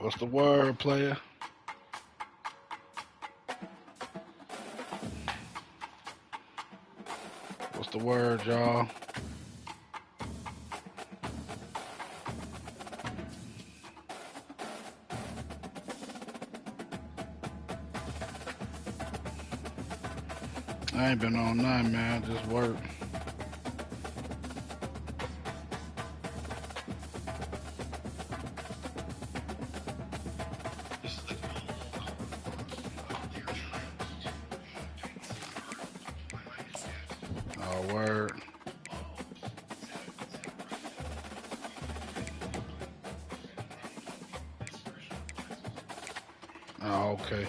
What's the word, player? What's the word, y'all? I ain't been on nothing, man. Just work. Oh, word. Oh, okay.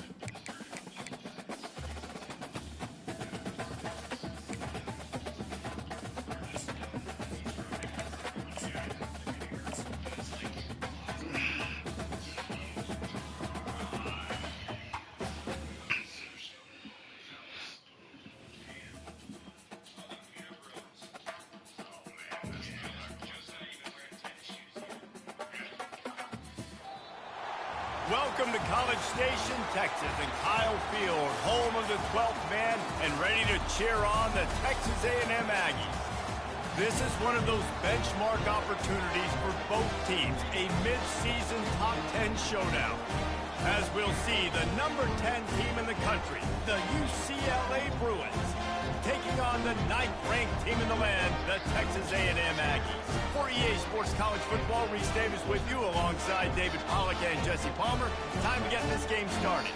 Welcome to College Station, Texas, and Kyle Field, home of the 12th man, and ready to cheer on the Texas A&M Aggies. This is one of those benchmark opportunities for both teams, a mid-season top 10 showdown. As we'll see, the number 10 team in the country, the UCLA Bruins, taking on the 9th-ranked team in the land, the Texas A&M Aggies. For EA Sports College Football, Reese Davis with you alongside David Pollack and Jesse Palmer. Time to get this game started.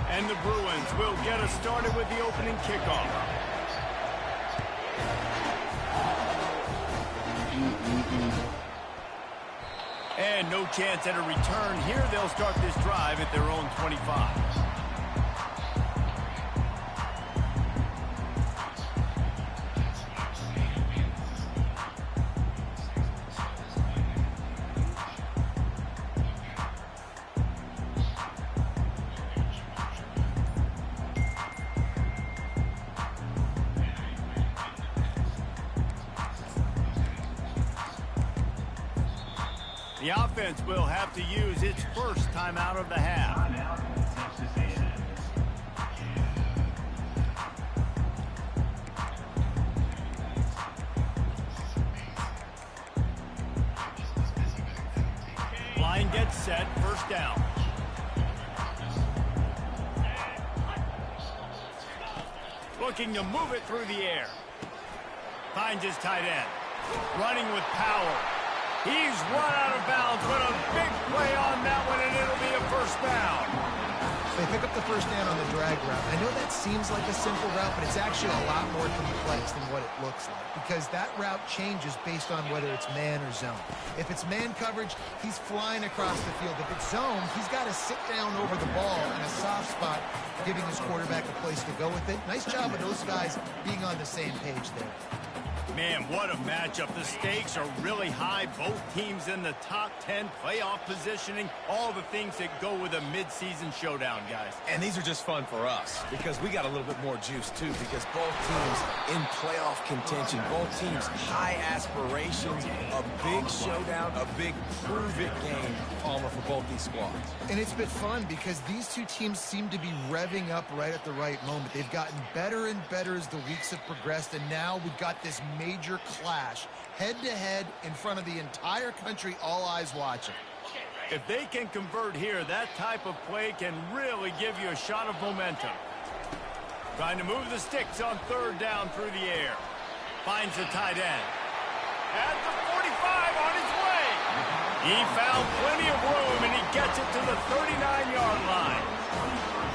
And the Bruins will get us started with the opening kickoff. And no chance at a return here. They'll start this drive at their own 25. The offense will have to use its first timeout of the half. Line gets set, first down. Looking to move it through the air. Finds his tight end. Running with power. He's run out of bounds, but a big play on that one, and it'll be a first down. They pick up the first down on the drag route. I know that seems like a simple route, but it's actually a lot more complex than what it looks like, because that route changes based on whether it's man or zone. If it's man coverage, he's flying across the field. If it's zone, he's got to sit down over the ball in a soft spot, giving his quarterback a place to go with it. Nice job of those guys being on the same page there. Man, what a matchup. The stakes are really high. Both teams in the top 10, playoff positioning, all the things that go with a midseason showdown, guys. And these are just fun for us because we got a little bit more juice, too, because both teams in playoff contention, both teams high aspirations, a big showdown, a big prove-it game, Palmer, for both these squads. And it's been fun because these two teams seem to be revving up right at the right moment. They've gotten better and better as the weeks have progressed, and now we've got this major clash, head-to-head in front of the entire country, all eyes watching. If they can convert here, that type of play can really give you a shot of momentum. Trying to move the sticks on third down through the air. Finds the tight end. At the 45 on his way. He found plenty of room, and he gets it to the 39-yard line.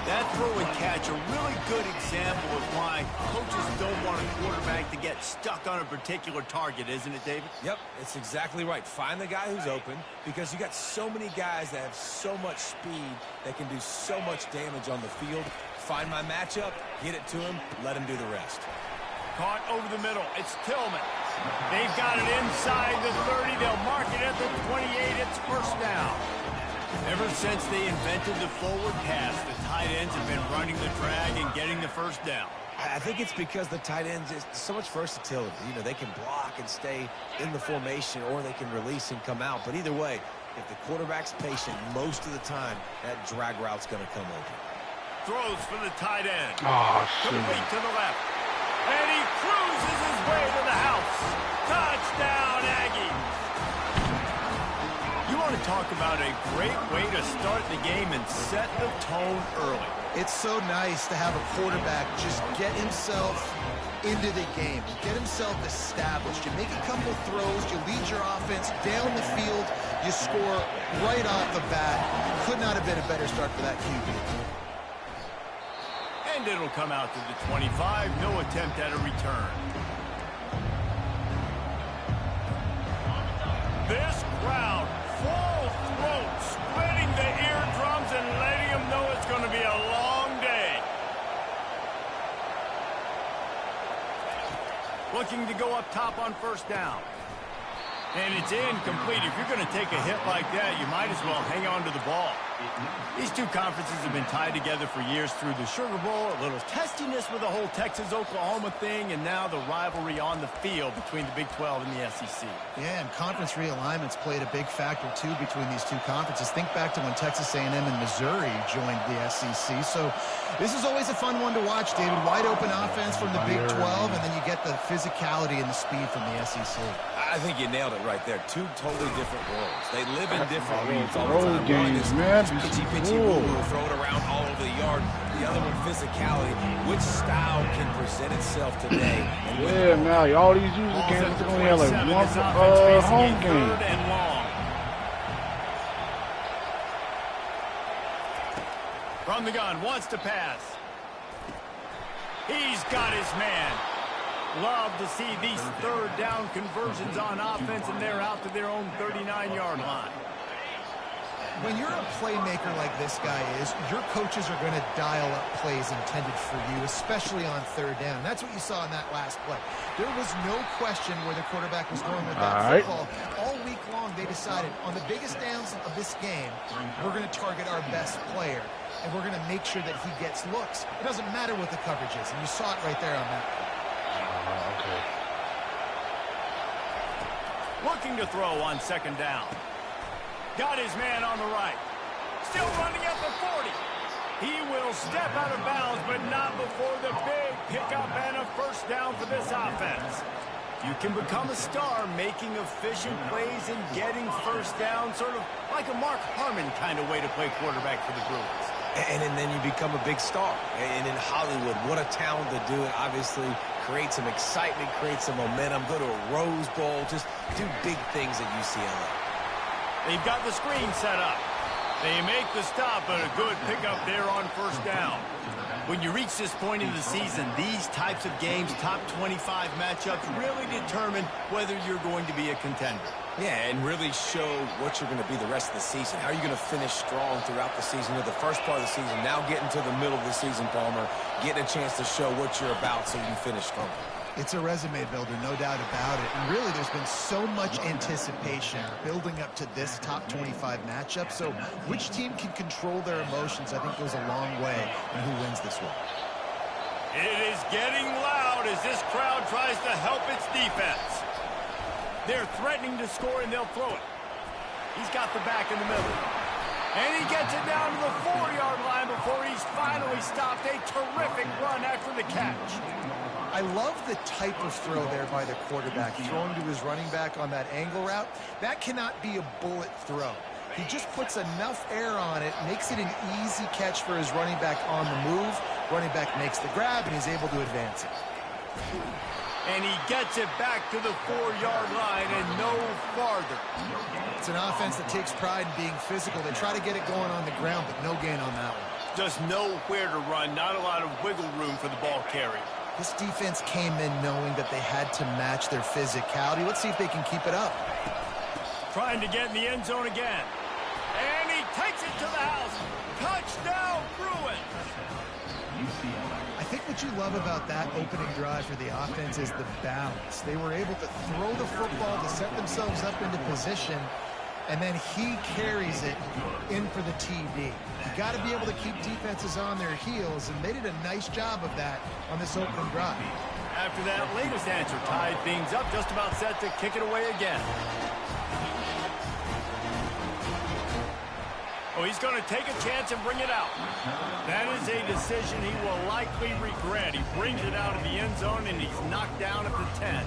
That throw and catch, a really good example of why coaches don't want a quarterback to get stuck on a particular target, isn't it, David? Yep, it's exactly right. Find the guy who's open, because you got so many guys that have so much speed that can do so much damage on the field. Find my matchup, get it to him, let him do the rest. Caught over the middle. It's Tillman. They've got it inside the 30. They'll mark it at the 28. It's first down. Ever since they invented the forward pass, the tight ends have been running the drag and getting the first down. I think it's because the tight ends is so much versatility. You know, they can block and stay in the formation, or they can release and come out. But either way, if the quarterback's patient most of the time, that drag route's going to come open. Throws for the tight end. Oh, shoot. Complete to the left. And he cruises his way to the house. Touchdown, Aggie. You want to talk about a great way to start the game and set the tone early. It's so nice to have a quarterback just get himself into the game, get himself established. You make a couple throws, you lead your offense down the field, you score right off the bat. Could not have been a better start for that QB. And it'll come out to the 25. No attempt at a return. This crowd, full throat, spreading the eardrums and letting them know it's going to be a long day. Looking to go up top on first down. And it's incomplete. If you're going to take a hit like that, you might as well hang on to the ball. These two conferences have been tied together for years through the Sugar Bowl, a little testiness with the whole Texas-Oklahoma thing, and now the rivalry on the field between the Big 12 and the SEC. Yeah, and conference realignments played a big factor, too, between these two conferences. Think back to when Texas A&M and Missouri joined the SEC. So this is always a fun one to watch, David. Wide open offense from the Big 12, and then you get the physicality and the speed from the SEC. I think you nailed it right there. Two totally different worlds. They live in different worlds all the Road time. games, man. Pitchy, woo, throw it around all over the yard. The other one, physicality. Which style can present itself today? Yeah, man. All these user games are only have like one home game. Third and long. From the gun, wants to pass. He's got his man. Love to see these third down conversions on offense, and they're out to their own 39-yard line. When you're a playmaker like this guy is, your coaches are going to dial up plays intended for you, especially on third down. That's what you saw in that last play. There was no question where the quarterback was going with that football. All week long, they decided, on the biggest downs of this game, we're going to target our best player, and we're going to make sure that he gets looks. It doesn't matter what the coverage is, and you saw it right there on that play. Okay. Looking to throw on second down. Got his man on the right. Still running at the 40. He will step out of bounds, but not before the big pickup and a first down for this offense. You can become a star making efficient plays and getting first down, sort of like a Mark Harmon kind of way to play quarterback for the Bruins. And then you become a big star. And in Hollywood, what a talent to do it. Obviously, create some excitement, create some momentum, go to a Rose Bowl, just do big things at UCLA. They've got the screen set up. They make the stop, but a good pickup there on first down. When you reach this point in the season, these types of games, top 25 matchups, really determine whether you're going to be a contender. Yeah, and really show what you're going to be the rest of the season. How are you going to finish strong throughout the season, or the first part of the season, now getting to the middle of the season, Palmer, getting a chance to show what you're about so you can finish strong. It's a resume builder, no doubt about it. And really, there's been so much anticipation building up to this top 25 matchup. So which team can control their emotions, I think, goes a long way in who wins this one. It is getting loud as this crowd tries to help its defense. They're threatening to score, and they'll throw it. He's got the back in the middle. And he gets it down to the 4-yard line before he's finally stopped. A terrific run after the catch. I love the type of throw there by the quarterback, throwing to his running back on that angle route. That cannot be a bullet throw. He just puts enough air on it, makes it an easy catch for his running back on the move. Running back makes the grab, and he's able to advance it. And he gets it back to the 4-yard line and no farther. It's an offense that takes pride in being physical. They try to get it going on the ground, but no gain on that one. Just nowhere to run, not a lot of wiggle room for the ball carrier. This defense came in knowing that they had to match their physicality. Let's see if they can keep it up. Trying to get in the end zone again. And he takes it to the house. Touchdown, Bruins. I think what you love about that opening drive for the offense is the balance. They were able to throw the football to set themselves up into position, and then he carries it in for the TD. You got to be able to keep defenses on their heels, and they did a nice job of that on this opening drive. After that latest answer tied things up, just about set to kick it away again. Oh, he's going to take a chance and bring it out. That is a decision he will likely regret. He brings it out of the end zone, and he's knocked down at the 10.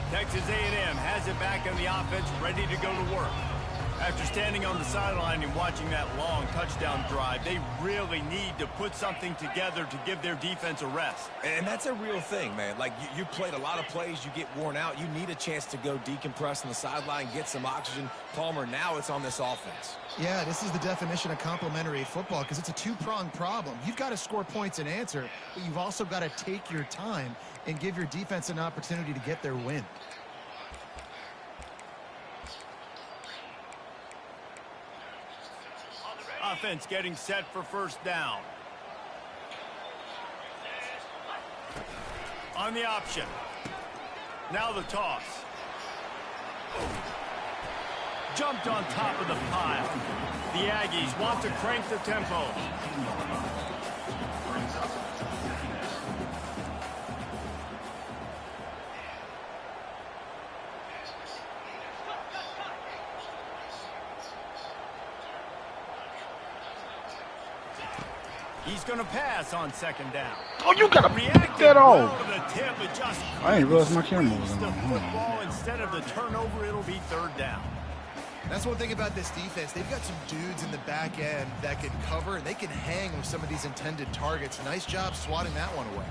Texas A&M has it back on the offense, ready to go to work. After standing on the sideline and watching that long touchdown drive, they really need to put something together to give their defense a rest. And that's a real thing, man. Like, you played a lot of plays, you get worn out. You need a chance to go decompress on the sideline, get some oxygen. Palmer, now it's on this offense. Yeah, this is the definition of complementary football because it's a two-pronged problem. You've got to score points and answer, but you've also got to take your time and give your defense an opportunity to get their win. Offense getting set for first down. On the option. Now the toss. Jumped on top of the pile. The Aggies want to crank the tempo. He's going to pass on second down. Oh, you got to pick that off. I ain't realized my camera was on. Football instead of the turnover, it'll be third down. That's one thing about this defense. They've got some dudes in the back end that can cover, and they can hang with some of these intended targets. Nice job swatting that one away.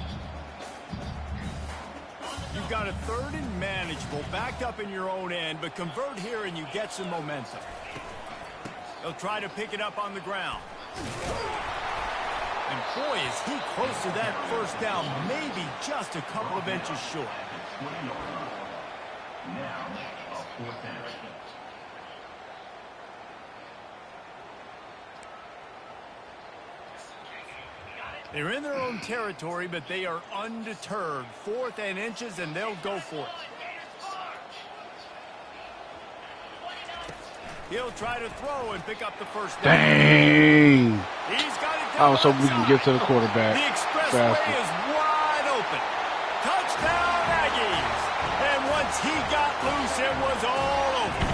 You've got a third and manageable, backed up in your own end, but convert here and you get some momentum. They'll try to pick it up on the ground. And boy, is he close to that first down, maybe just a couple of inches short. Now, a fourth down. They're in their own territory, but they are undeterred. 4th and inches, and they'll go for it. He'll try to throw and pick up the first down. Dang. He's got it. Oh, so we can get to the quarterback. The expressway is wide open. Touchdown, Aggies. And once he got loose, it was all over.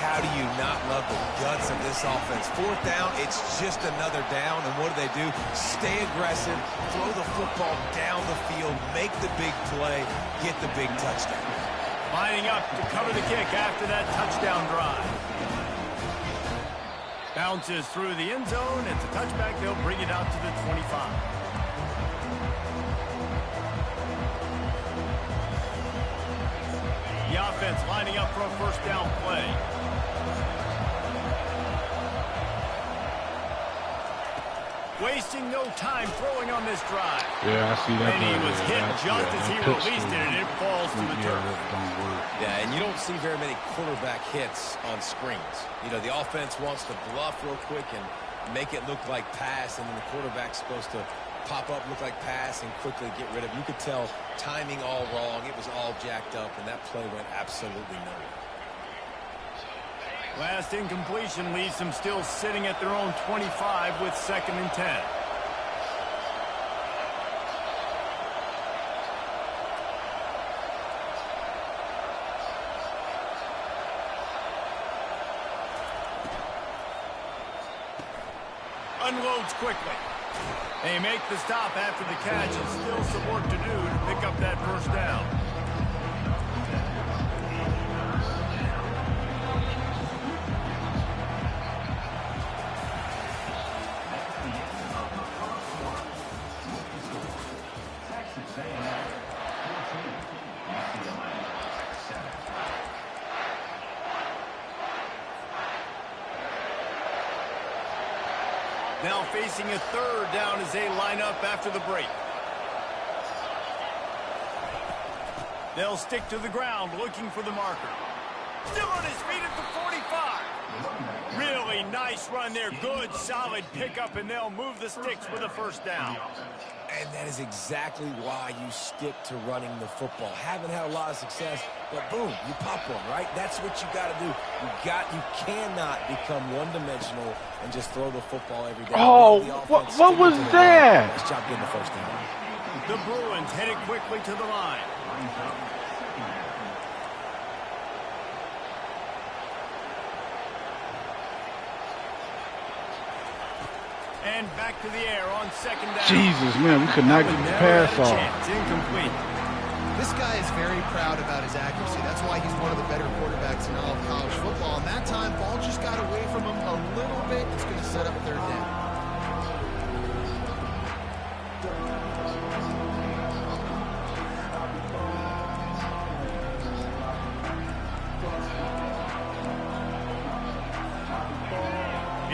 How do you not love the guts of this offense? 4th down, it's just another down. And what do? Stay aggressive, throw the football down the field, make the big play, get the big touchdown. Lining up to cover the kick after that touchdown drive. Bounces through the end zone. It's a touchback. They'll bring it out to the 25. The offense lining up for a first down play. Wasting no time throwing on this drive. Yeah, I see that. And he was hit just as he released it, and it falls to the turf. Yeah, and you don't see very many quarterback hits on screens. You know, the offense wants to bluff real quick and make it look like pass, and then the quarterback's supposed to pop up, look like pass, and quickly get rid of it. You could tell timing all wrong. It was all jacked up, and that play went absolutely nowhere. Last incompletion leaves them still sitting at their own 25 with 2nd and 10. Unloads quickly. They make the stop after the catch, and still some work to do to pick up that first down. Now facing a third down as they line up after the break. They'll stick to the ground looking for the marker. Still on his feet at the 45. Really nice run there. Good, solid pickup, and they'll move the sticks for the first down. And that is exactly why you stick to running the football. Haven't had a lot of success, but boom, you pop one, right? That's what you got to do. You cannot become one-dimensional and just throw the football every day. Oh, what was that? Nice job getting the first down. The Bruins headed quickly to the line. And back to the air on second down. Jesus, man, we could not get the pass off. Incomplete. This guy is very proud about his accuracy. That's why he's one of the better quarterbacks in all of college football. And that time, ball just got away from him a little bit. It's going to set up third down.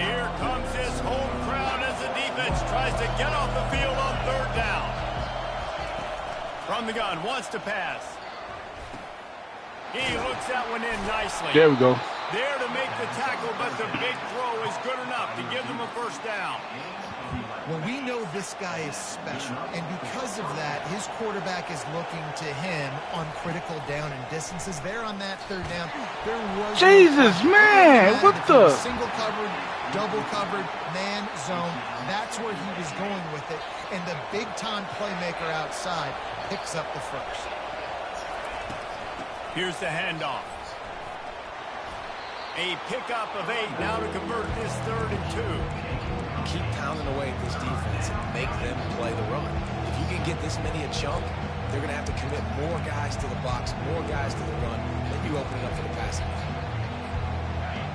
Here comes his home crowd as the defense tries to get off the field on third down. From the gun, wants to pass. He looks that one in nicely. There we go. There to make the tackle, but the big throw is good enough to give them a first down. Well, we know this guy is special, and because of that, his quarterback is looking to him on critical down and distances. There on that third down, there was Jesus, man, what the? Single covered, double covered, man zone. That's where he was going with it, and the big-time playmaker outside picks up the first. Here's the handoff. A pickup of 8 now to convert this 3rd and 2. Keep pounding away at this defense and make them play the run. If you can get this many a chunk, they're going to have to commit more guys to the box, more guys to the run, then you open it up for the passing.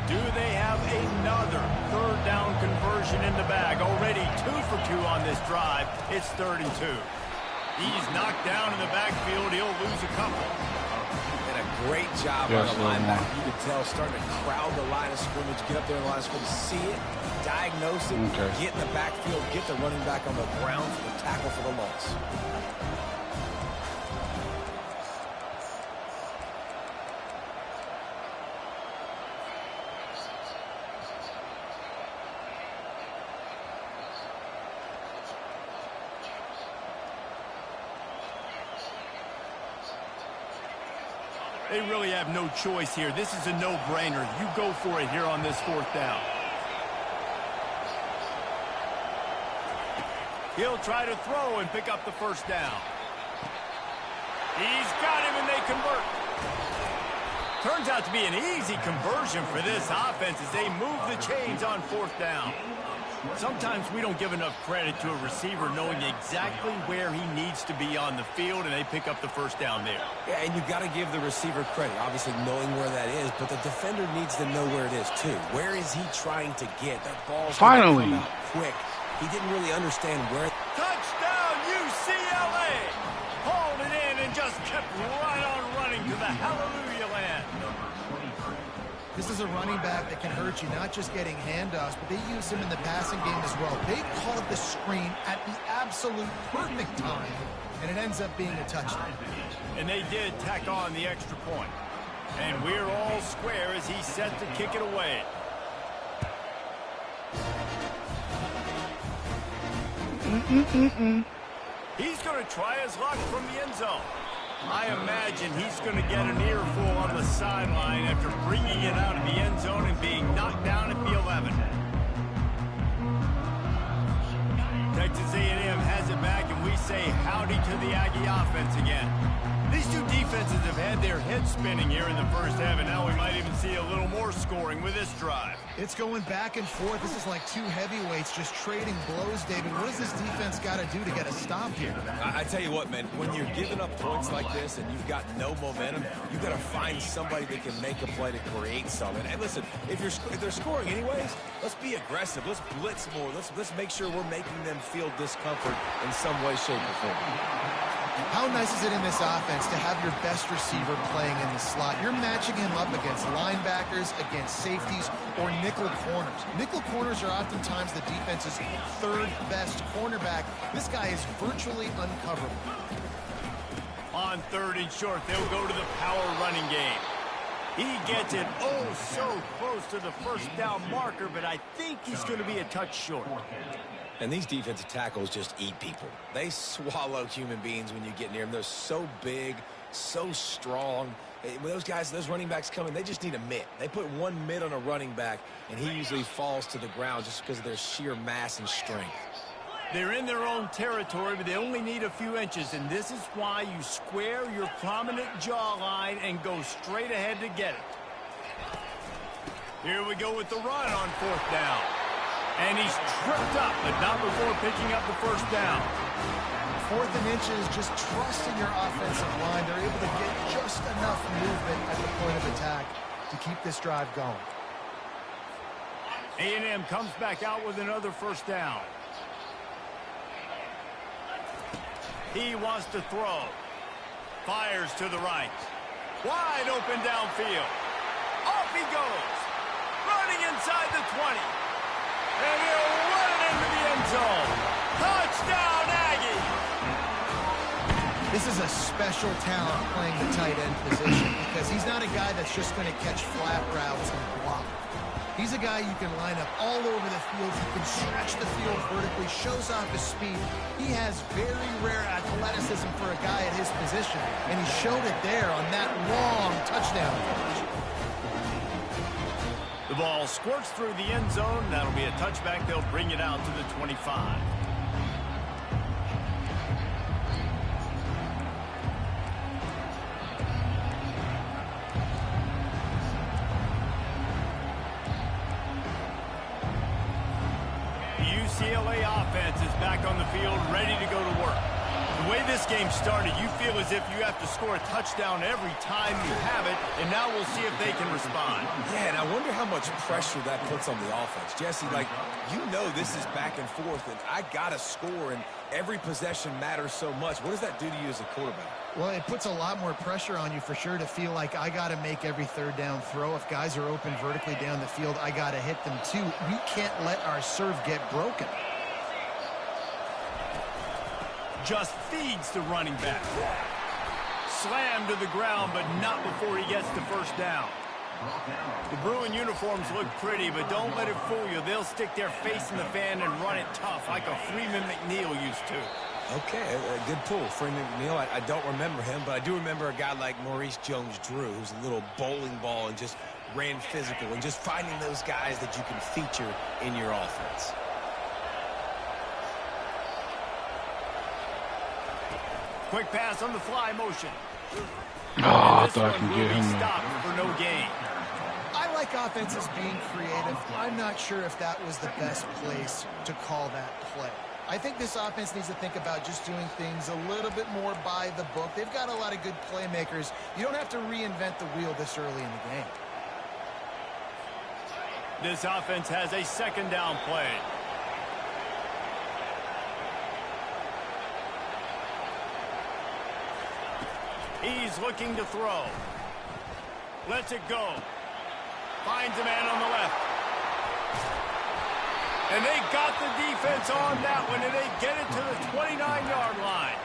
Do they have another 3rd down conversion in the bag? Already 2 for 2 on this drive. It's 3rd and 2. He's knocked down in the backfield. He'll lose a couple. Great job on the linebacker. You can tell starting to crowd the line of scrimmage, get up there in the line of scrimmage, see it, diagnose it, get in the backfield, get the running back on the ground for the tackle for the loss. They really have no choice here. This is a no-brainer. You go for it here on this 4th down. He'll try to throw and pick up the first down. He's got him and they convert. Turns out to be an easy conversion for this offense as they move the chains on 4th down. Sometimes we don't give enough credit to a receiver knowing exactly where he needs to be on the field, and they pick up the first down there. Yeah, and you got to give the receiver credit, obviously knowing where that is, but the defender needs to know where it is too. Where is he trying to get? That ball's finally come out quick. He didn't really understand where. Touchdown, UCLA! Hauled it in and just kept right on running to the hallelujah land. This is a running back that can hurt you, not just getting handoffs, but they use him in the passing game as well. They called the screen at the absolute perfect time, and it ends up being a touchdown. And they did tack on the extra point. And we're all square as he's set to kick it away. He's going to try his luck from the end zone. I imagine he's going to get an earful on the sideline after bringing it out of the end zone and being knocked down at the 11. Texas A&M has it back, and we say howdy to the Aggie offense again. These two defenses have had their heads spinning here in the first half, and now we might even see a little more scoring with this drive. It's going back and forth. This is like two heavyweights just trading blows, David. What does this defense got to do to get a stop here? I tell you what, man, when you're giving up points like this and you've got no momentum, you've got to find somebody that can make a play to create something. And listen, if they're scoring anyways, let's be aggressive. Let's blitz more. Let's make sure we're making them feel discomfort in some way, shape, or form. How nice is it in this offense to have your best receiver playing in the slot? You're matching him up against linebackers, against safeties, or nickel corners. Nickel corners are oftentimes the defense's third best cornerback. This guy is virtually uncoverable. On 3rd and short, they'll go to the power running game. He gets it oh so close to the first down marker, but I think he's going to be a touch short. And these defensive tackles just eat people. They swallow human beings when you get near them. They're so big, so strong. When those guys, those running backs come in, they just need a mitt. They put one mitt on a running back, and he usually falls to the ground just because of their sheer mass and strength. They're in their own territory, but they only need a few inches, and this is why you square your prominent jawline and go straight ahead to get it. Here we go with the run on 4th down. And he's tripped up, but not before picking up the first down. 4th and inches, just trusting your offensive line. They're able to get just enough movement at the point of attack to keep this drive going. A&M comes back out with another first down. He wants to throw. Fires to the right. Wide open downfield. Off he goes. Running inside the 20. And he'll run it into the end zone. Touchdown, Aggie! This is a special talent playing the tight end position because he's not a guy that's just going to catch flat routes and block. He's a guy you can line up all over the field. He can stretch the field vertically, shows off his speed. He has very rare athleticism for a guy at his position, and he showed it there on that long touchdown catch. The ball squirts through the end zone. That'll be a touchback. They'll bring it out to the 25. UCLA offense is back on the field, ready to go to work. The way this game started, you feel as if you have to score a touchdown every time you have it, and now we'll see if they can respond. Yeah, and I wonder how much pressure that puts on the offense. Jesse, like, you know this is back and forth, and I got to score, and every possession matters so much. What does that do to you as a quarterback? Well, it puts a lot more pressure on you for sure to feel like I got to make every 3rd down throw. If guys are open vertically down the field, I got to hit them too. We can't let our serve get broken. Just feeds the running back. Slammed to the ground, but not before he gets the first down. The Bruin uniforms look pretty, but don't let it fool you. They'll stick their face in the fan and run it tough like a Freeman McNeil used to. Okay, a good pull. Freeman McNeil, I don't remember him, but I do remember a guy like Maurice Jones-Drew, who's a little bowling ball and just ran physical, and just finding those guys that you can feature in your offense. Quick pass on the fly motion. Oh, I thought I could get him. Stopped for no gain. I like offenses being creative. I'm not sure if that was the best place to call that play. I think this offense needs to think about just doing things a little bit more by the book. They've got a lot of good playmakers. You don't have to reinvent the wheel this early in the game. This offense has a 2nd down play. He's looking to throw. Lets it go. Finds a man on the left. And they got the defense on that one, and they get it to the 29-yard line.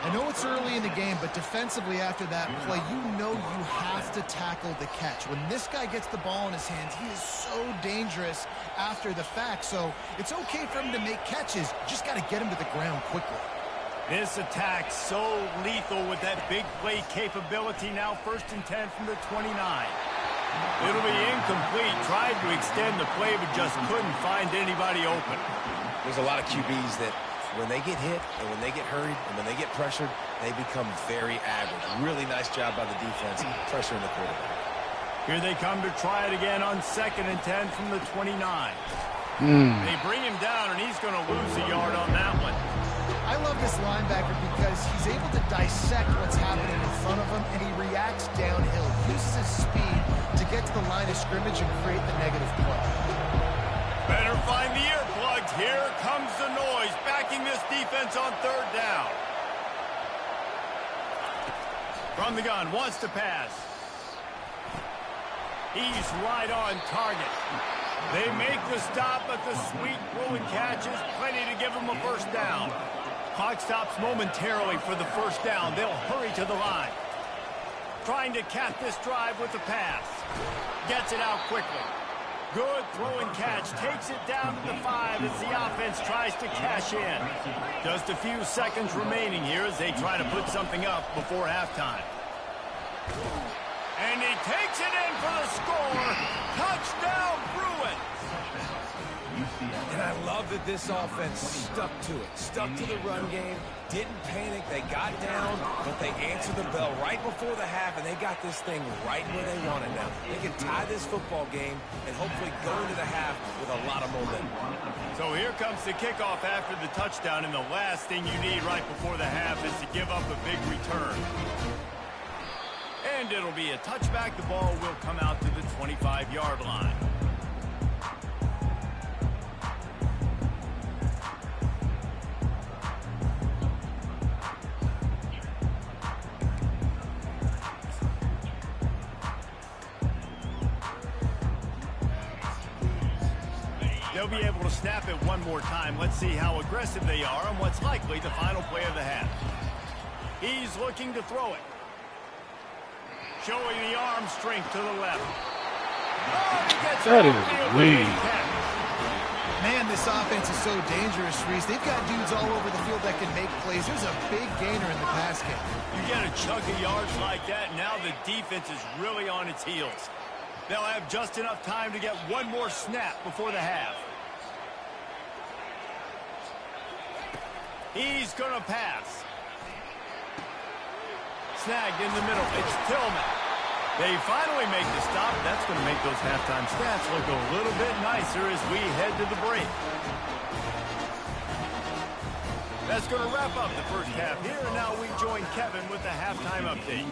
I know it's early in the game, but defensively after that play, you know you have to tackle the catch. When this guy gets the ball in his hands, he is so dangerous after the fact. So it's okay for him to make catches. You just got to get him to the ground quickly. This attack so lethal with that big play capability. Now 1st and 10 from the 29. It'll be incomplete. Tried to extend the play, but just couldn't find anybody open. There's a lot of QBs that when they get hit and when they get hurried and when they get pressured, they become very average. Really nice job by the defense pressuring the quarterback. Here they come to try it again on 2nd and 10 from the 29. They bring him down, and he's going to lose a yard on that one. I love this linebacker because he's able to dissect what's happening in front of him, and he reacts downhill. He uses his speed to get to the line of scrimmage and create the negative play. Better find the earplugs. Here comes the noise, backing this defense on 3rd down. From the gun, wants to pass. He's right on target. They make the stop, but the sweet Bruin catch is plenty to give them a first down. Clock stops momentarily for the first down. They'll hurry to the line. Trying to cap this drive with the pass. Gets it out quickly. Good throw and catch. Takes it down to the 5 as the offense tries to cash in. Just a few seconds remaining here as they try to put something up before halftime. And he takes it in for the score. Touchdown, Bruins. And I love that this offense stuck to it. Stuck to the run game. Didn't panic. They got down, but they answered the bell right before the half, and they got this thing right where they want it now. They can tie this football game and hopefully go into the half with a lot of momentum. So here comes the kickoff after the touchdown, and the last thing you need right before the half is to give up a big return. And it'll be a touchback. The ball will come out to the 25-yard line. They'll be able to snap it one more time. Let's see how aggressive they are on what's likely the final play of the half. He's looking to throw it. Showing the arm strength to the left. Oh, that is weak. Man, this offense is so dangerous, Reese. They've got dudes all over the field that can make plays. There's a big gainer in the pass game. You get a chunk of yards like that, now the defense is really on its heels. They'll have just enough time to get one more snap before the half. He's going to pass. Snagged in the middle. It's Tillman. They finally make the stop. That's going to make those halftime stats look a little bit nicer as we head to the break. That's going to wrap up the first half here. And now we join Kevin with the halftime update.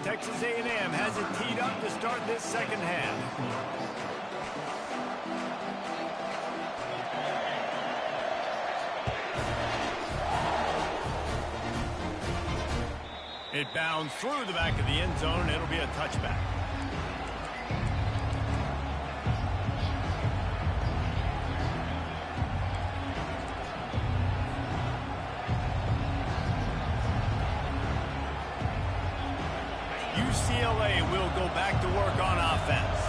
Texas A&M has it teed up to start this second half. It bounds through the back of the end zone, and it'll be a touchback. UCLA will go back to work on offense.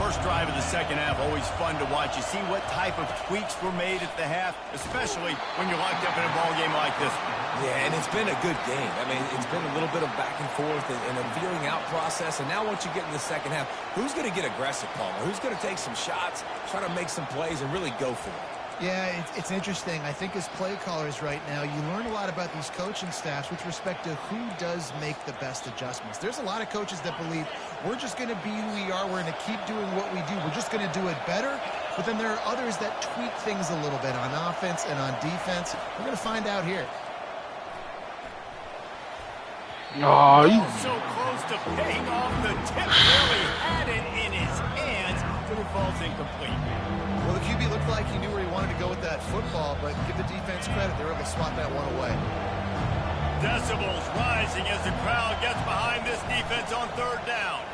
First drive of the second half, always fun to watch. You see what type of tweaks were made at the half, especially when you're locked up in a ball game like this one. Yeah, and it's been a good game. I mean, it's been a little bit of back and forth and a veering out process. And now once you get in the second half, who's going to get aggressive, Palmer? Who's going to take some shots, try to make some plays, and really go for it? Yeah, it's interesting. I think as play callers right now, you learn a lot about these coaching staffs with respect to who does make the best adjustments. There's a lot of coaches that believe we're just going to be who we are. We're going to keep doing what we do. We're just going to do it better. But then there are others that tweak things a little bit on offense and on defense. We're going to find out here. Oh, so close to paying off the tip. Really had it in his hands, but it falls incomplete. Well, the QB looked like he knew where he wanted to go with that football, but give the defense credit. They were able to swat that one away. Decibels rising as the crowd gets behind this defense on third down.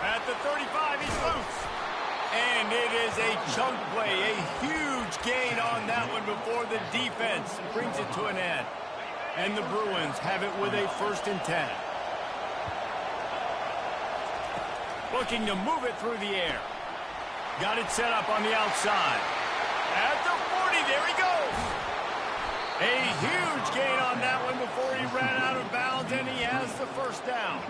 At the 35, he's loose. And it is a chunk play, a huge gain on that one before the defense brings it to an end. And the Bruins have it with a 1st and 10. Looking to move it through the air. Got it set up on the outside. At the 40, there he goes. A huge gain on that one before he ran out of bounds, and he has the first down.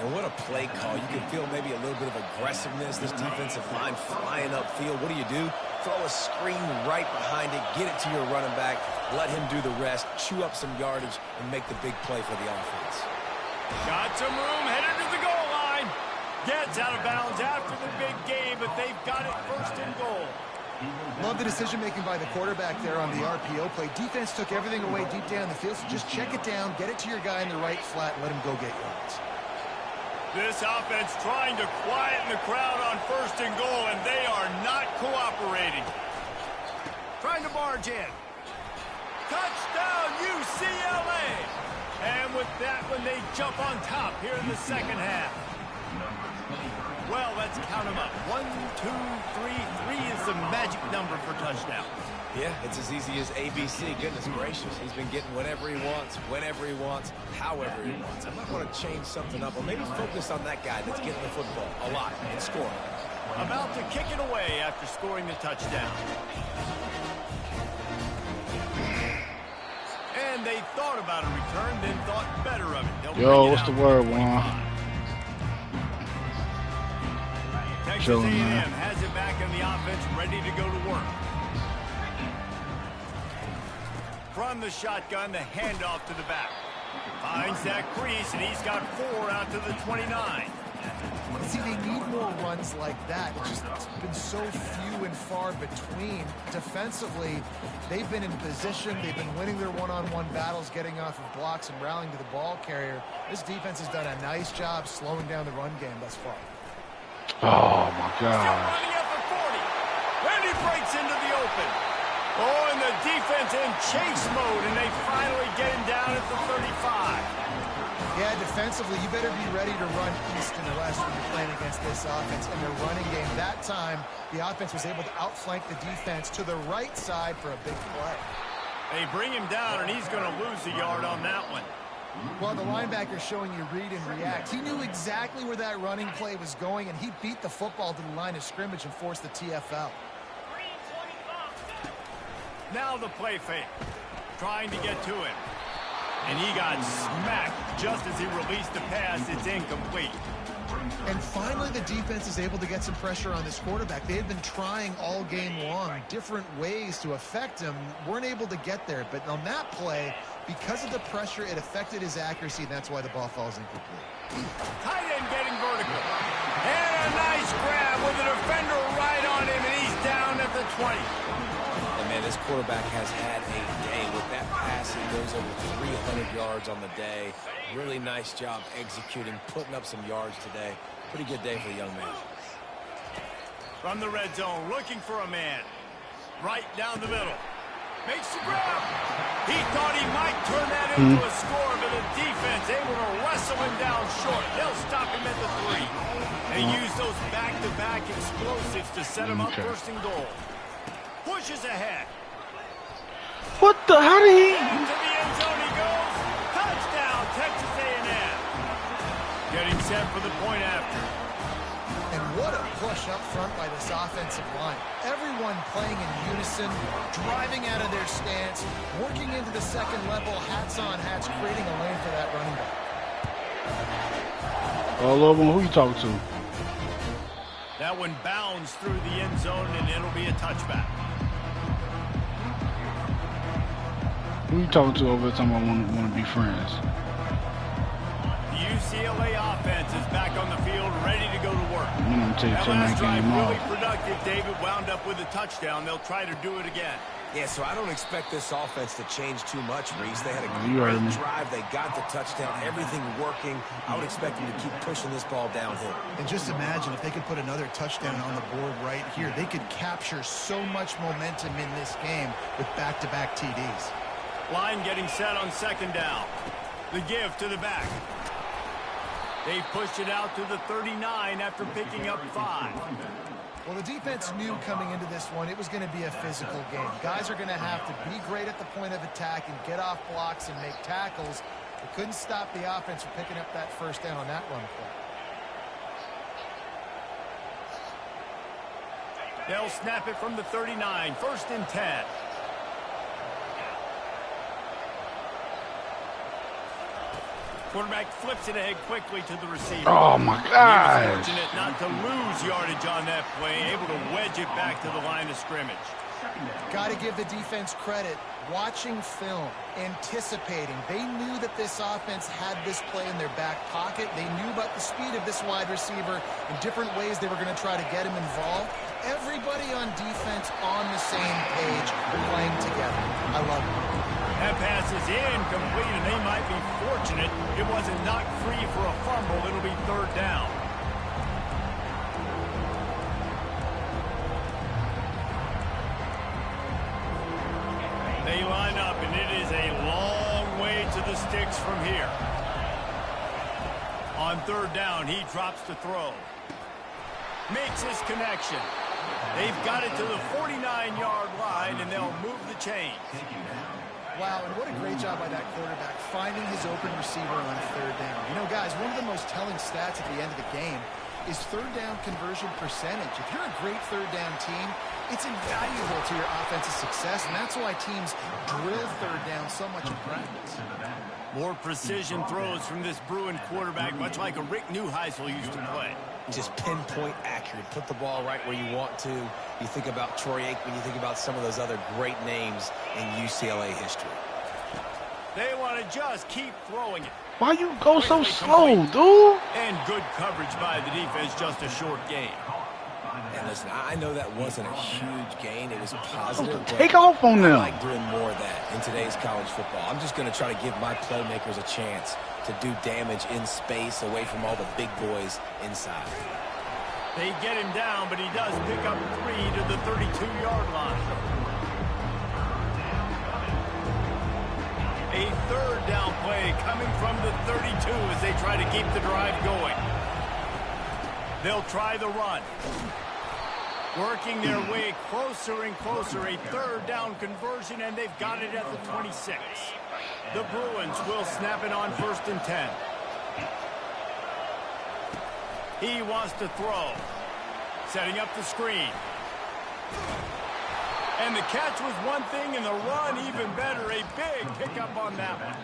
And what a play call. You can feel maybe a little bit of aggressiveness. This defensive line flying upfield. What do? Throw a screen right behind it, get it to your running back, let him do the rest, chew up some yardage, and make the big play for the offense. Got some room, headed to the goal line. Gets out of bounds after the big game, but they've got it 1st and goal. Love the decision-making by the quarterback there on the RPO play. Defense took everything away deep down the field, so just check it down, get it to your guy in the right flat, and let him go get yards. This offense trying to quieten the crowd on 1st and goal, and they are not cooperating. Trying to barge in. Touchdown, UCLA! And with that one, they jump on top here in the second half. Well, let's count them up. 1, 2, 3. 3 is the magic number for touchdown. Yeah, it's as easy as ABC. Goodness gracious. He's been getting whatever he wants, whenever he wants, however he wants. I might want to change something up or maybe focus on that guy that's getting the football a lot and scoring. About to kick it away after scoring the touchdown. And they thought about a return, then thought better of it. Yo, what's the word, Juan? Texas A&M has it back in the offense, ready to go to work. From the shotgun, the handoff to the back. Finds that crease, and he's got 4 out to the 29. See, they need more runs like that. It's been so few and far between. Defensively, they've been in position. They've been winning their one-on-one battles, getting off of blocks and rallying to the ball carrier. This defense has done a nice job slowing down the run game thus far. Oh, my God. Still running at the 40. And he breaks into the open. Oh, and the defense in chase mode, and they finally get him down at the 35. Yeah, defensively, you better be ready to run east and west when you're playing against this offense in their running game. That time, the offense was able to outflank the defense to the right side for a big play. They bring him down, and he's going to lose a yard on that one. Well, the linebacker's showing you read and react. He knew exactly where that running play was going, and he beat the football to the line of scrimmage and forced the TFL. Now the play fake. Trying to get to him. And he got smacked just as he released the pass. It's incomplete. And finally, the defense is able to get some pressure on this quarterback. They had been trying all game long different ways to affect him. Weren't able to get there. But on that play, because of the pressure, it affected his accuracy, and that's why the ball falls incomplete. Tight end getting vertical. And a nice grab with a defender right on him, and he's down at the 20. And man, this quarterback has had a day. With that pass, he goes over 300 yards on the day. Really nice job executing, putting up some yards today. Pretty good day for the young man. From the red zone, looking for a man. Right down the middle. Makes the grab. He thought he might turn that into a score, but the defense able to wrestle him down short. They'll stop him at the 3. They use those back-to-back explosives to set him up 1st and goal. Pushes ahead. What the? How did he? Into the end zone he goes. Touchdown, Texas A&M. Getting set for the point after. And what a push up front by this offensive line. Everyone playing in unison, driving out of their stance, working into the second level, hats on hats, creating a lane for that running back. Oh, Logan, who you talking to? That one bounds through the end zone, and it'll be a touchback. Who you talking to over there talking about want to be friends? The UCLA offense is back on the field, ready to go to work. That last drive really productive. David wound up with a touchdown. They'll try to do it again. Yeah, so I don't expect this offense to change too much, Reese. They had a great drive. They got the touchdown. Everything working. I would expect them to keep pushing this ball downhill. And just imagine if they could put another touchdown on the board right here. They could capture so much momentum in this game with back-to-back TDs. Line getting set on 2nd down. The give to the back. They pushed it out to the 39 after picking up 5. Well, the defense knew coming into this one it was going to be a physical game. Guys are going to have to be great at the point of attack and get off blocks and make tackles. They couldn't stop the offense from picking up that 1st down on that run play. They'll snap it from the 39. 1st and 10. Quarterback flips it ahead quickly to the receiver. Oh, my God. He was fortunate not to lose yardage on that play, able to wedge it back to the line of scrimmage. Got to give the defense credit. Watching film, anticipating. They knew that this offense had this play in their back pocket. They knew about the speed of this wide receiver and different ways they were going to try to get him involved. Everybody on defense on the same page, playing together. I love it. That pass is incomplete, and they might be fortunate it wasn't knocked free for a fumble. It'll be third down. They line up, and it is a long way to the sticks from here. On third down, he drops to throw. Makes his connection. They've got it to the 49-yard line, and they'll move the chains. Wow, and what a great job by that quarterback finding his open receiver on third down. You know, guys, one of the most telling stats at the end of the game is third down conversion percentage. If you're a great third down team, it's invaluable to your offensive success, and that's why teams drill third down so much in practice. More precision throws from this Bruin quarterback, much like a Rick Neuheisel used to play. Just pinpoint accurate. Put the ball right where you want to. You think about Troy Aikman, you think about some of those other great names in UCLA history. They want to just keep throwing it. Why you go so slow, dude? And good coverage by the defense, just a short gain. And listen, I know that wasn't a huge gain. It was positive. Take off on them. I like doing more of that in today's college football. I'm just going to try to give my playmakers a chance to do damage in space away from all the big boys inside. They get him down, but he does pick up 3 to the 32-yard line. A third down play coming from the 32 as they try to keep the drive going. They'll try the run. Working their way closer and closer. A third down conversion, and they've got it at the 26. The Bruins will snap it on 1st and 10. He wants to throw. Setting up the screen. And the catch was one thing, and the run even better. A big pickup on that one.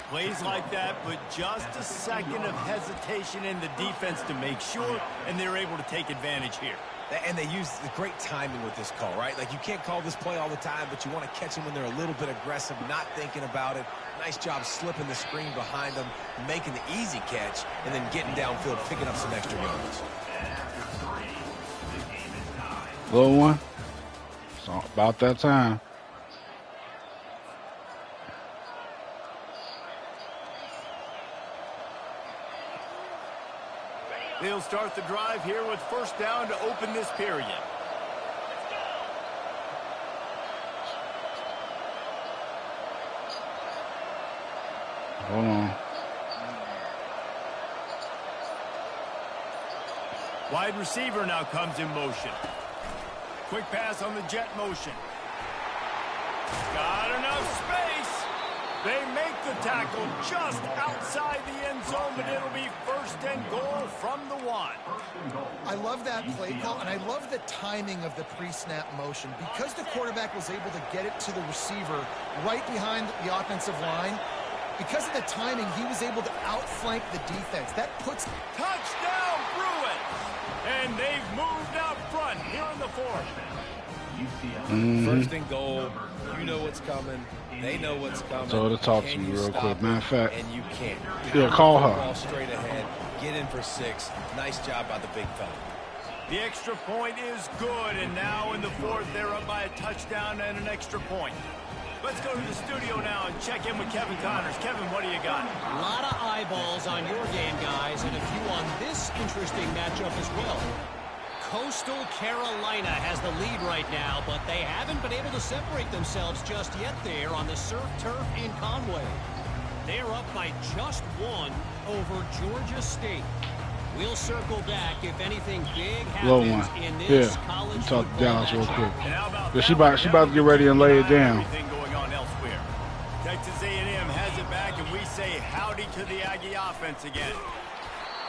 Plays like that, but just a second of hesitation in the defense to make sure, and they're able to take advantage here. And they use the great timing with this call, right? Like, you can't call this play all the time, but you want to catch them when they're a little bit aggressive, not thinking about it. Nice job slipping the screen behind them, making the easy catch, and then getting downfield, picking up some extra yards. Little one. It's about that time. They'll start the drive here with 1st down to open this period. Hold on. Wide receiver now comes in motion. Quick pass on the jet motion. Got enough space. They make the tackle just outside the end zone, but it'll be 1st and goal from the 1. I love that play call, and I love the timing of the pre-snap motion. Because the quarterback was able to get it to the receiver right behind the offensive line, because of the timing, he was able to outflank the defense. That puts... Touchdown, Bruins! And they've moved out front here in the 4th. 1st and goal. You know what's coming. They know what's coming. So to talk to you real quick. Matter of fact, and you can't. Yeah, call her. Ball straight ahead. Get in for 6. Nice job by the big fella. The extra point is good, and now in the 4th, they're up by a touchdown and an extra point. Let's go to the studio now and check in with Kevin Connors. Kevin, what do you got? A lot of eyeballs on your game, guys, and a few on this interesting matchup as well. Coastal Carolina has the lead right now, but they haven't been able to separate themselves just yet there on the surf turf in Conway. They're up by just 1 over Georgia State. We'll circle back if anything big happens in this college talk to Dallas real quick. Yeah, she about to get ready and lay it down. Everything going on elsewhere. Texas A&M has it back, and we say howdy to the Aggie offense again.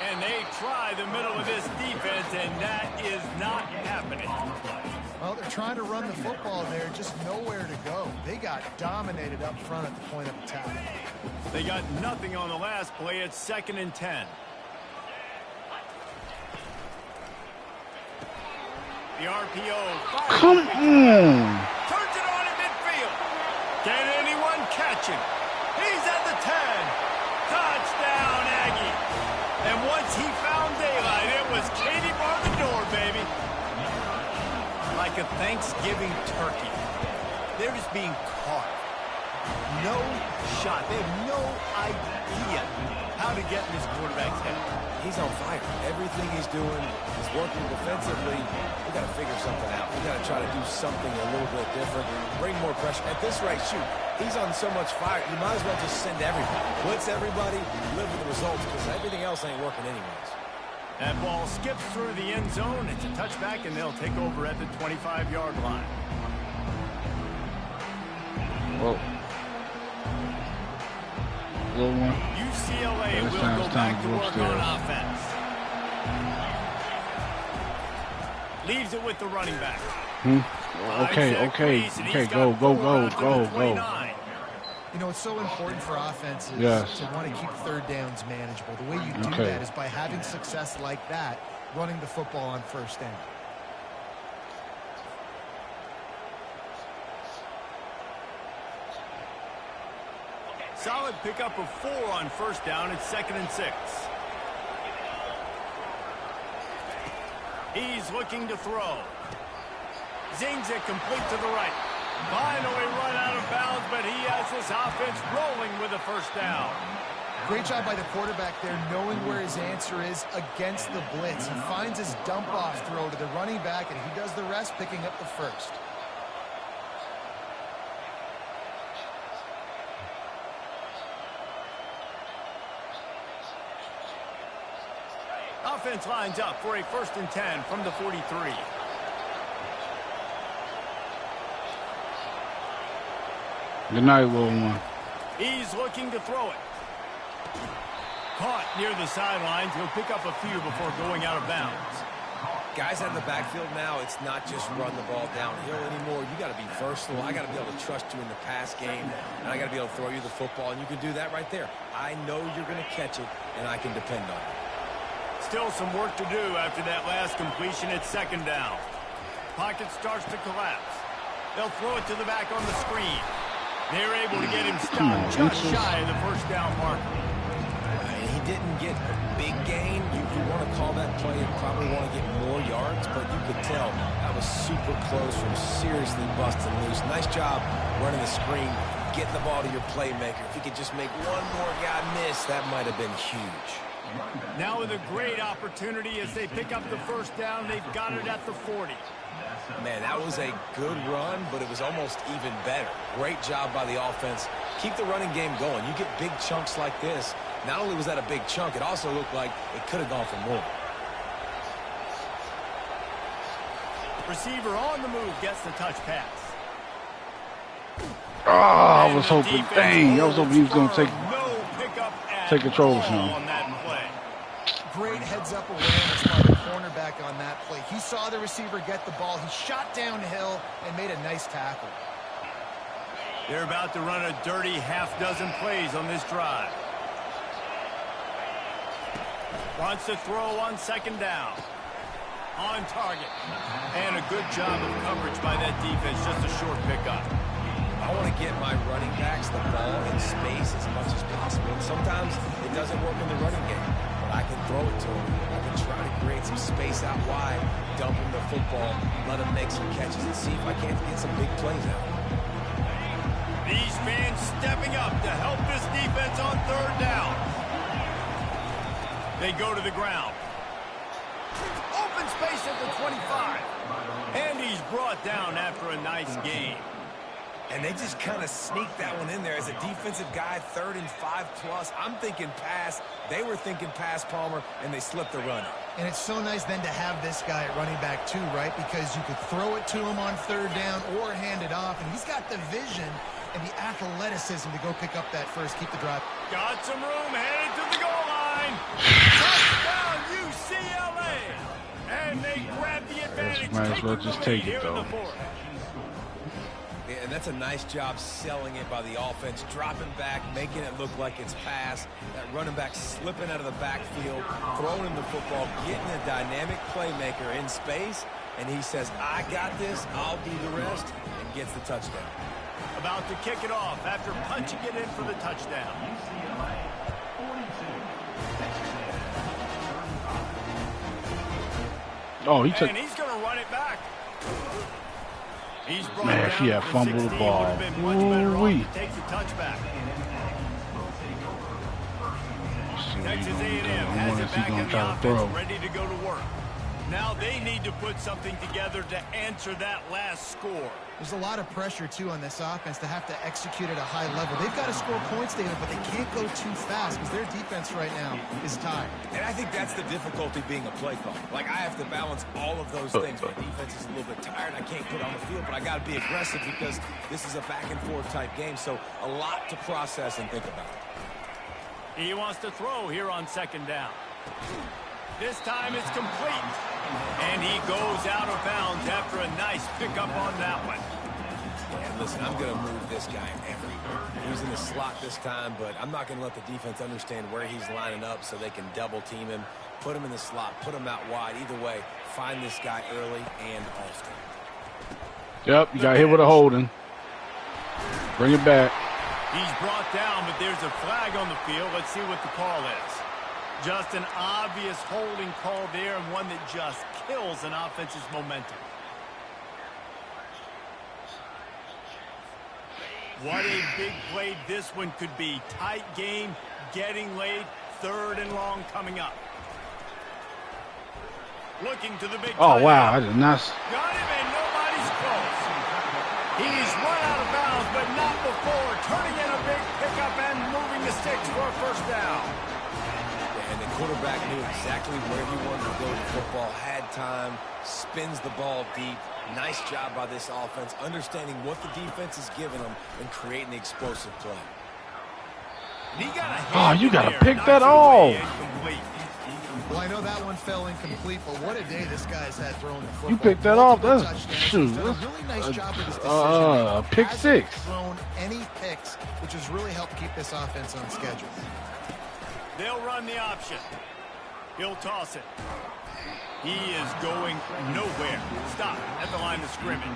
And they try the middle of this defense, and that is not happening. Well, they're trying to run the football there, just nowhere to go. They got dominated up front at the point of attack. They got nothing on the last play. It's 2nd and 10. The RPO. Come on. Turns it on in midfield. Can anyone catch him? He's at the 10. Touchdown, Aggie. And once he found daylight, it was Katie bar the door, baby. Like a Thanksgiving turkey. They're just being caught. no shot. They have no idea how to get in this quarterback's head. He's on fire. Everything he's doing is working defensively. We got to figure something out. We got to try to do something a little bit different. Bring more pressure. At this rate, shoot, he's on so much fire. You might as well just send everybody. Blitz everybody. Live with the results because everything else ain't working anyways. That ball skips through the end zone. It's a touchback, and they'll take over at the 25-yard line. Whoa. Little one. UCLA will go back to work on offense. Leaves it with the running back. Okay, go. You know, it's so important for offenses to want to keep third downs manageable. The way you do that is by having success like that, running the football on first down. Solid pickup of 4 on first down. It's 2nd and 6. He's looking to throw. Zings it complete to the right. Finally run out of bounds, but he has this offense rolling with a first down. Great job by the quarterback there, knowing where his answer is against the blitz. He finds his dump-off throw to the running back, and he does the rest, picking up the first. Offense lines up for a 1st and 10 from the 43. Good night, little one. He's looking to throw it. Caught near the sidelines. He'll pick up a few before going out of bounds. Guys out in the backfield now, it's not just run the ball downhill anymore. You got to be versatile. I got to be able to trust you in the pass game, and I got to be able to throw you the football, and you can do that right there. I know you're going to catch it, and I can depend on it. Still some work to do after that last completion. It's 2nd down. Pocket starts to collapse. They'll throw it to the back on the screen. They're able to get him stopped just shy of the first down marker. He didn't get a big gain. You want to call that play and probably want to get more yards, but you could tell that was super close from seriously busting loose. Nice job running the screen, getting the ball to your playmaker. If he could just make one more guy miss, that might have been huge. Now with a great opportunity as they pick up the first down. They've got it at the 40. Man, that was a good run, but it was almost even better. Great job by the offense. Keep the running game going. You get big chunks like this. Not only was that a big chunk, it also looked like it could have gone for more. Receiver on the move gets the touch pass. I was hoping, dang, I was hoping he was going to take control of him. On that play. Great heads-up awareness by the cornerback on that play. He saw the receiver get the ball. He shot downhill and made a nice tackle. They're about to run a dirty half-dozen plays on this drive. Wants to throw on 2nd down. On target. And a good job of coverage by that defense. Just a short pickup. I want to get my running backs the ball in space as much as possible. And sometimes it doesn't work in the running game. But I can throw it to him. I can try to create some space out wide, dump him the football, let him make some catches, and see if I can't get some big plays out. These fans stepping up to help this defense on 3rd down. They go to the ground. Open space at the 25. And he's brought down after a nice game. And they just kind of sneaked that one in there as a defensive guy, 3rd and 5+. I'm thinking pass. They were thinking pass, Palmer, and they slipped the run. And it's so nice then to have this guy at running back too, right? Because you could throw it to him on 3rd down or hand it off. And he's got the vision and the athleticism to go pick up that first, keep the drive. Got some room, headed to the goal line. Touchdown, UCLA. And they grab the advantage. Might as well just take it, though. And that's a nice job selling it by the offense, dropping back, making it look like it's pass. That running back slipping out of the backfield, throwing him the football, getting a dynamic playmaker in space, and he says, I got this, I'll do the rest, and gets the touchdown. About to kick it off after punching it in for the touchdown. Oh, he took. And he's going to run it back. He's brought Man, down if he had for fumbled the 16, ball. would have been much better off Ooh-wee. to take the touchback. Texas A&M has it back in the offense, ready to go to work. Now they need to put something together to answer that last score. There's a lot of pressure, too, on this offense to have to execute at a high level. They've got to score points, David, but they can't go too fast because their defense right now is tired. And I think that's the difficulty being a play caller. Like, I have to balance all of those things. My defense is a little bit tired. I can't put on the field, but I got to be aggressive because this is a back-and-forth type game, so a lot to process and think about. He wants to throw here on second down. This time it's complete. And he goes out of bounds after a nice pickup on that one. And listen, I'm going to move this guy everywhere. He's in the slot this time, but I'm not going to let the defense understand where he's lining up so they can double team him, put him in the slot, put him out wide. Either way, find this guy early and often. Yep, you got hit with a holding. Bring it back. He's brought down, but there's a flag on the field. Let's see what the call is. Just an obvious holding call there, and one that just kills an offense's momentum. What a big play this one could be. Tight game, getting late, 3rd and long coming up. Looking to the big Oh, tight wow. I end. did not. Got him, and nobody's close. He's run out of bounds, but not before. Turning in a big pickup and moving the sticks for a first down. And the quarterback knew exactly where he wanted to go with the football, had time, spins the ball deep. Nice job by this offense, understanding what the defense is giving them and creating the explosive play. He got you got to pick that off. Well, I know that one fell incomplete, but what a day this guy's had throwing the football. You picked that off. That's shoot. He's done a really nice job with his decision. Pick Hasn't six. thrown any picks, which has really helped keep this offense on schedule. They'll run the option. He'll toss it. He is going nowhere. Stop at the line of scrimmage.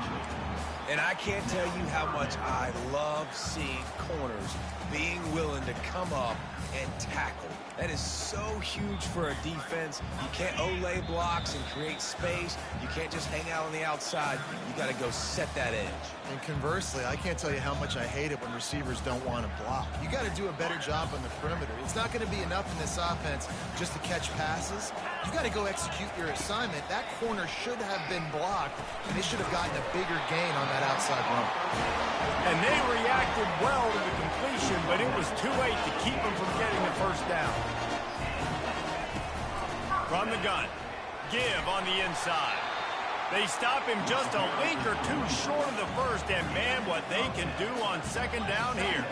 And I can't tell you how much I love seeing corners being willing to come up and tackle. That is so huge for a defense. You can't olay blocks and create space. You can't just hang out on the outside. You got to go set that edge. And conversely, I can't tell you how much I hate it when receivers don't want to block. You got to do a better job on the perimeter. It's not going to be enough in this offense just to catch passes. You got to go execute your assignment. That corner should have been blocked, and they should have gotten a bigger gain on that outside run. And they reacted well to the completion, but it was too late to keep them from getting the first down. From the gun, Give on the inside. They stop him just a link or two short of the first, and man, what they can do on second down here.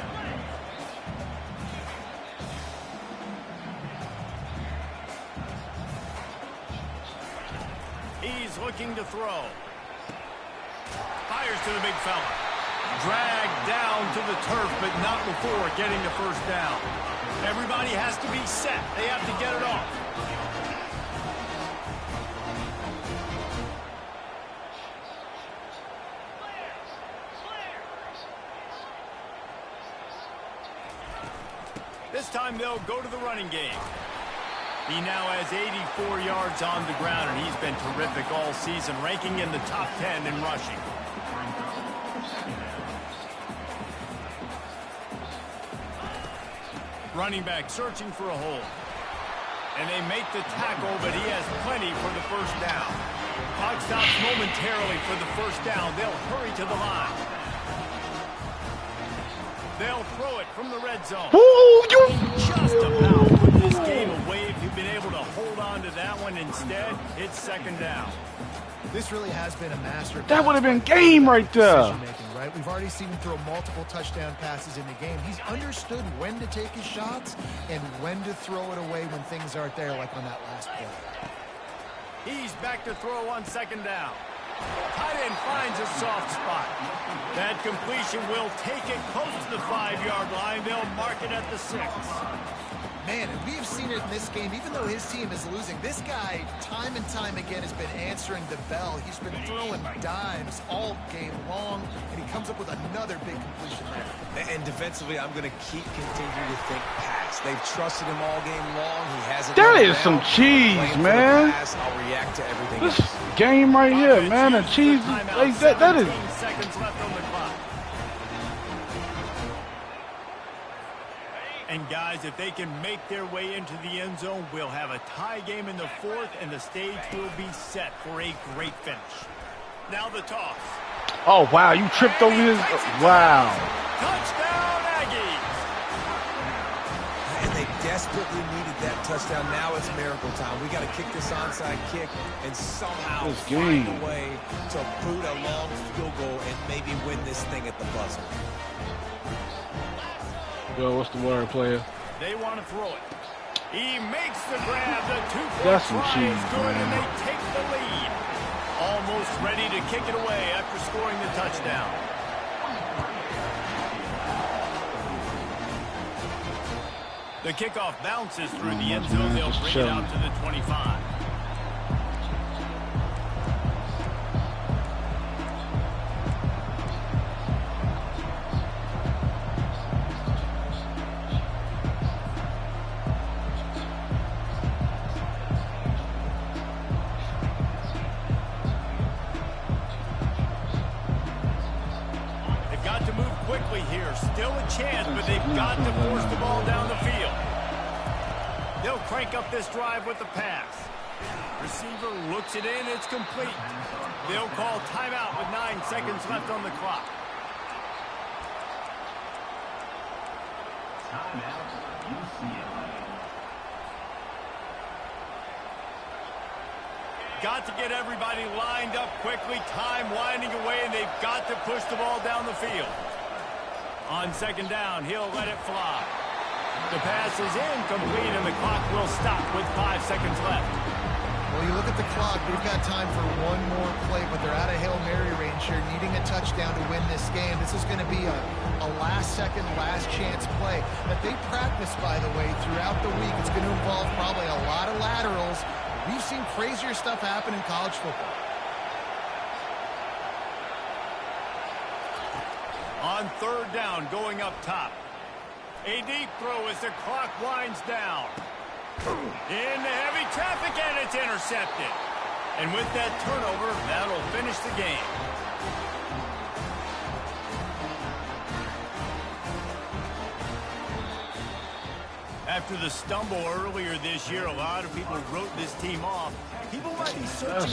He's looking to throw. Fires to the big fella. Dragged down to the turf, but not before getting the first down. Everybody has to be set. They have to get it off. This time they'll go to the running game. He now has 84 yards on the ground, and he's been terrific all season, ranking in the top 10 in rushing. Running back searching for a hole. And they make the tackle, but he has plenty for the first down. Clock stops momentarily for the first down. They'll hurry to the line. They'll throw it from the red zone. Just about put this game away if you've been able to hold on to that one. Instead, it's second down. This really has been a master. That would have been game right there. Right? We've already seen him throw multiple touchdown passes in the game. He's understood when to take his shots and when to throw it away when things aren't there, like on that last play. He's back to throw on second down. Tight end finds a soft spot. That completion will take it close to the 5-yard line. They'll mark it at the 6. Man, and we've seen it in this game, even though his team is losing, this guy, time and time again, has been answering the bell. He's been throwing dimes all game long, and he comes up with another big completion there. And defensively, I'm going to keep continuing to think pass. They've trusted him all game long. He hasn't. That is some cheese, man. I'll react to everything This else. game right here, man, the cheese, like that is. Seconds left on the clock. And, guys, if they can make their way into the end zone, we'll have a tie game in the fourth, and the stage will be set for a great finish. Now the toss. Oh, wow, you tripped over his... Wow. Touchdown, Aggies. And they desperately needed that touchdown. Now it's miracle time. We got to kick this onside kick and somehow find a way to boot a long field goal and maybe win this thing at the buzzer. Yo, what's the word, player? They want to throw it. He makes the grab. The 2-point That's some try cheese, is good, man. and they take the lead. Almost ready to kick it away after scoring the touchdown. The kickoff bounces through the end zone. They'll bring it out to the 25. Still a chance, but they've got to force the ball down the field. They'll crank up this drive with the pass. Receiver looks it in. It's complete. They'll call timeout with 9 seconds left on the clock. Got to get everybody lined up quickly. Time winding away, and they've got to push the ball down the field. On second down, he'll let it fly. The pass is incomplete, and the clock will stop with 5 seconds left. Well, you look at the clock, they've got time for one more play, but they're out of Hail Mary range here, needing a touchdown to win this game. This is going to be a last-second, last-chance play that they practice, by the way, throughout the week. It's going to involve probably a lot of laterals. We've seen crazier stuff happen in college football. On third down, going up top. A deep throw as the clock winds down. Into heavy traffic, and it's intercepted. And with that turnover, that'll finish the game. After the stumble earlier this year, a lot of people wrote this team off. People might be searching